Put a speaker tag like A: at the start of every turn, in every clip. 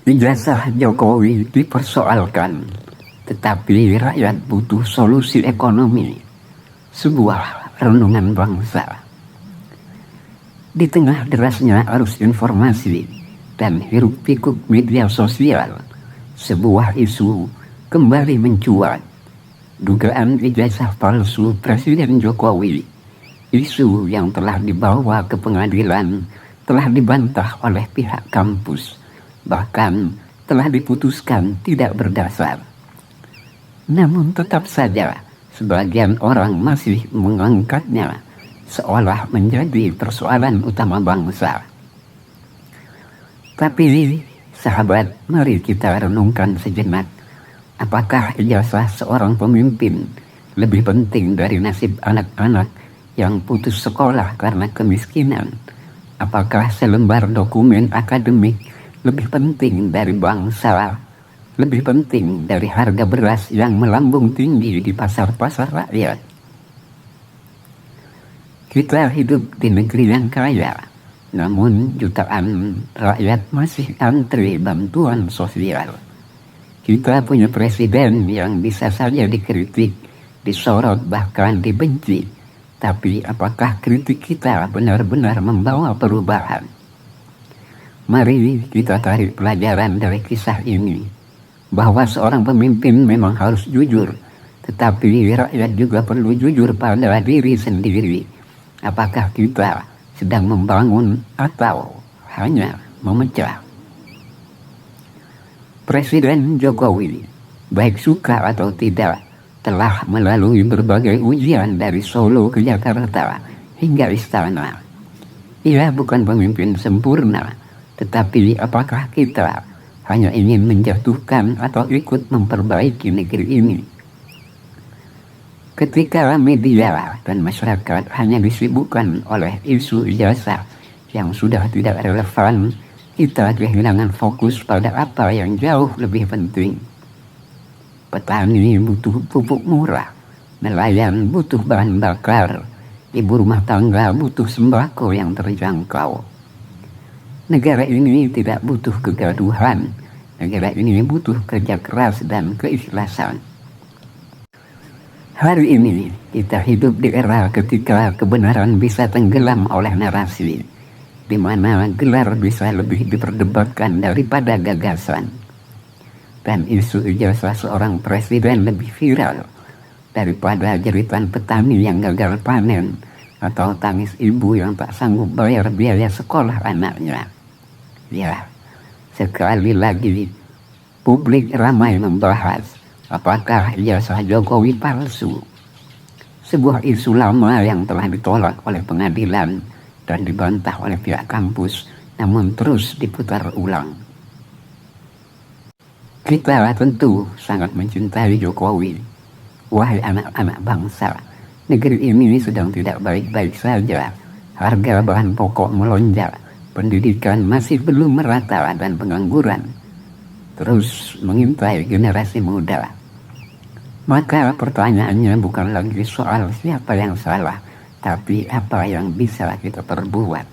A: Ijazah Jokowi dipersoalkan, tetapi rakyat butuh solusi ekonomi. Sebuah renungan bangsa. Di tengah derasnya arus informasi dan hiruk-pikuk media sosial, sebuah isu kembali mencuat. Dugaan ijazah palsu Presiden Jokowi. Isu yang telah dibawa ke pengadilan telah dibantah oleh pihak kampus, bahkan telah diputuskan tidak berdasar. Namun tetap saja sebagian orang masih mengangkatnya seolah menjadi persoalan utama bangsa. Tapi sahabat, mari kita renungkan sejenak. Apakah ijazah seorang pemimpin lebih penting dari nasib anak-anak yang putus sekolah karena kemiskinan? Apakah selembar dokumen akademik lebih penting dari bangsa, lebih penting dari harga beras yang melambung tinggi di pasar-pasar rakyat? Kita hidup di negeri yang kaya, namun jutaan rakyat masih antri bantuan sosial. Kita punya presiden yang bisa saja dikritik, disorot, bahkan dibenci. Tapi apakah kritik kita benar-benar membawa perubahan? Mari kita tarik pelajaran dari kisah ini, bahwa seorang pemimpin memang harus jujur, tetapi rakyat juga perlu jujur pada diri sendiri. Apakah kita sedang membangun atau hanya memecah? Presiden Jokowi, baik suka atau tidak, telah melalui berbagai ujian dari Solo ke Jakarta hingga istana. Ia bukan pemimpin sempurna, tetapi apakah kita hanya ingin menjatuhkan atau ikut memperbaiki negeri ini? Ketika media dan masyarakat hanya disibukkan oleh isu ijazah yang sudah tidak relevan, kita kehilangan fokus pada apa yang jauh lebih penting. Petani butuh pupuk murah, nelayan butuh bahan bakar, ibu rumah tangga butuh sembako yang terjangkau. Negara ini tidak butuh kegaduhan, negara ini butuh kerja keras dan keikhlasan. Hari ini kita hidup di era ketika kebenaran bisa tenggelam oleh narasi, di mana gelar bisa lebih diperdebatkan daripada gagasan. Dan isu ijazah seorang presiden lebih viral daripada jeritan petani yang gagal panen atau tangis ibu yang tak sanggup bayar biaya sekolah anaknya. Ya, sekali lagi publik ramai membahas apakah ijazah Jokowi palsu. Sebuah isu lama yang telah ditolak oleh pengadilan dan dibantah oleh pihak kampus, namun terus diputar ulang. Kita tentu sangat mencintai Jokowi. Wahai anak-anak bangsa, negeri ini sedang tidak baik-baik saja. Harga bahan pokok melonjak, pendidikan masih belum merata, dan pengangguran terus mengintai generasi muda. Maka pertanyaannya bukan lagi soal siapa yang salah, tapi apa yang bisa kita perbuat.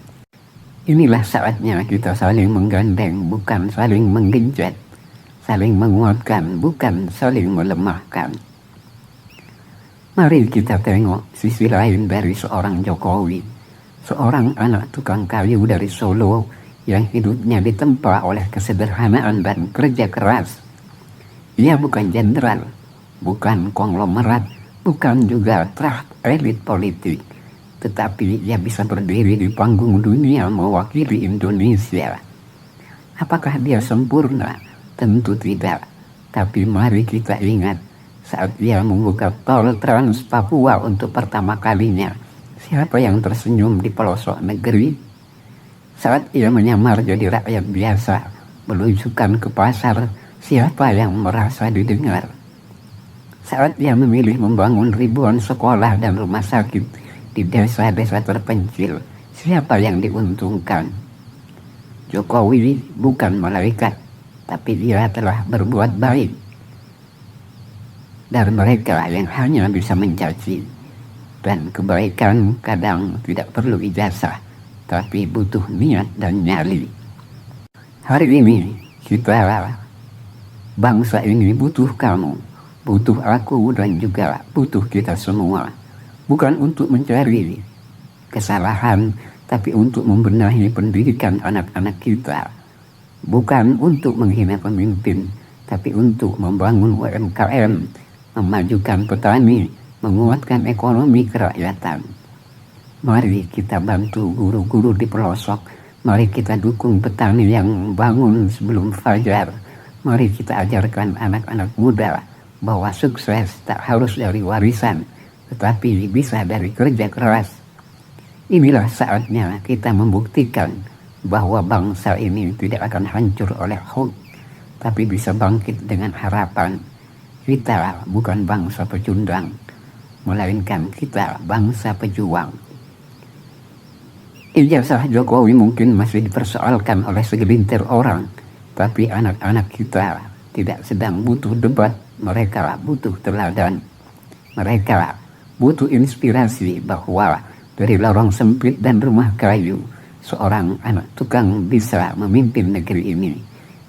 A: Inilah saatnya kita saling menggandeng, bukan saling menggenjot. Saling menguatkan, bukan saling melemahkan. Mari kita tengok sisi lain dari seorang Jokowi, seorang anak tukang kayu dari Solo yang hidupnya ditempa oleh kesederhanaan dan kerja keras. Ia bukan jenderal, bukan konglomerat, bukan juga trah elit politik, tetapi ia bisa berdiri di panggung dunia mewakili Indonesia. Apakah dia sempurna? Tentu tidak, tapi mari kita ingat saat ia membuka tol Trans Papua untuk pertama kalinya, siapa yang tersenyum di pelosok negeri? Saat ia menyamar jadi rakyat biasa, belusukan ke pasar, siapa yang merasa didengar? Saat ia memilih membangun ribuan sekolah dan rumah sakit di desa-desa terpencil, siapa yang diuntungkan? Jokowi bukan malaikat, tapi dia telah berbuat baik. Dan mereka yang hanya bisa mencaci. Dan kebaikan kadang tidak perlu ijazah, tapi butuh niat dan nyali. Hari ini Kita, bangsa ini butuh kamu, butuh aku, dan juga butuh kita semua. Bukan untuk mencari kesalahan, tapi untuk membenahi pendidikan anak-anak kita. Bukan untuk menghina pemimpin, tapi untuk membangun UMKM, memajukan petani, menguatkan ekonomi kerakyatan. Mari kita bantu guru-guru di pelosok. Mari kita dukung petani yang bangun sebelum fajar. Mari kita ajarkan anak-anak muda bahwa sukses tak harus dari warisan, tetapi bisa dari kerja keras. Inilah saatnya kita membuktikan bahwa bangsa ini tidak akan hancur oleh hoax, tapi bisa bangkit dengan harapan. Kita bukan bangsa pecundang, melainkan kita bangsa pejuang. Ijazah Jokowi mungkin masih dipersoalkan oleh segelintir orang, tapi anak-anak kita tidak sedang butuh debat, mereka butuh teladan. Mereka butuh inspirasi bahwa dari lorong sempit dan rumah kayu, seorang anak tukang bisa memimpin negeri ini.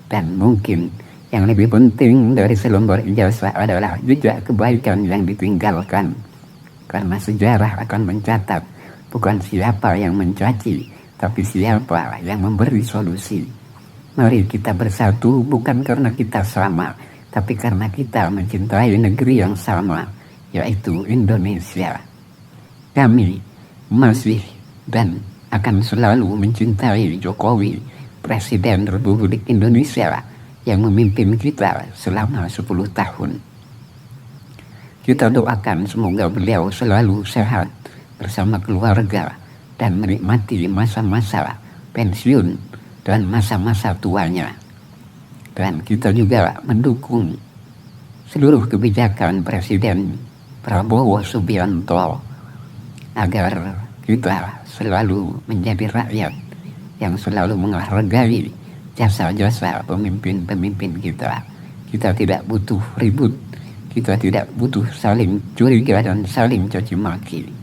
A: Dan mungkin yang lebih penting dari selembar ijazah adalah jejak kebaikan yang ditinggalkan. Karena sejarah akan mencatat bukan siapa yang mencaci, tapi siapa yang memberi solusi. Mari kita bersatu bukan karena kita sama, tapi karena kita mencintai negeri yang sama, yaitu Indonesia. Kami masih dan akan selalu mencintai Jokowi, Presiden Republik Indonesia yang memimpin kita selama 10 tahun. Kita doakan semoga beliau selalu sehat bersama keluarga dan menikmati masa-masa pensiun dan masa-masa tuanya. Dan kita juga mendukung seluruh kebijakan Presiden Prabowo Subianto agar kita selalu menjadi rakyat yang selalu menghargai jasa-jasa pemimpin-pemimpin kita. Kita tidak butuh ribut, kita tidak butuh saling curiga dan saling caci maki.